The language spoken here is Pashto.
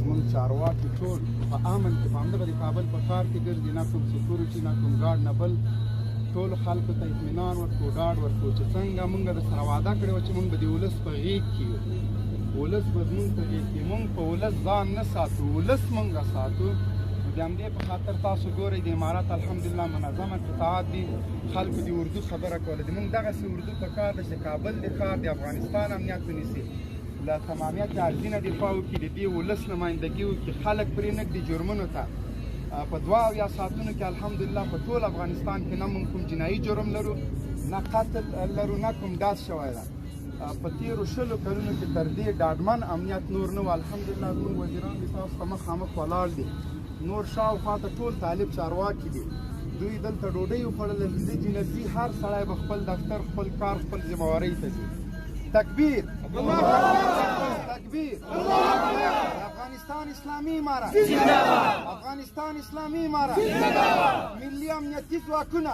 زموږ چارواکي ټول په امن کې په همدغه د کابل په ښار کې ګرځي، نه کوم سکیورټي نه کوم ګارډ نه بل. ټولو خلکو ته اطمینان ورکړو، ډاډ ورکړو چې څنګه موږ درسره وعده کړې وه چې موږ به د ولس په غېږ کې یو، ولس به زموږ په غېږ کې، موږ په ولس ځان نه ساتو، ولس موږ ساتو. د همدې په خاطر تاسو ګورئ د امارات الحمدلله منظمه قطاعات دي، خلکو د اردو خبره کوله. د موږ دغسې اردو په کار ده چې کابل د ښار د افغانستان امنیت ونیسي، له تمامیت عرضینه دفاع وکړي، د دې ولس نمایندګي وکړي، خلک پرې نه ږدي جرمونو ته. په 72 ساعتونو کې الحمدلله په ټول افغانستان کې نه موږ کوم جنایي جرم لرو، نه قتل لرو، نه کوم داس شوی ده. په تېرو 20 کلونو کې تر دې ډاډمن امنیت نور نه و. الحمدلله زموږ وزیران دي تاسو ته مخامخ ولاړ دي، نور شاوخوا ته ټول طالب چارواکي دي، دوی دلته ډوډۍ وخوړله، ویده جنتي، هر سړی به خپل دفتر، خپل کار، خپل ذمهوارۍ ته ځي. تکبیر تکبیر. افغانستان اسلامي امارت، افغانستان اسلامي امارت، ملي امنیتي ځواکونه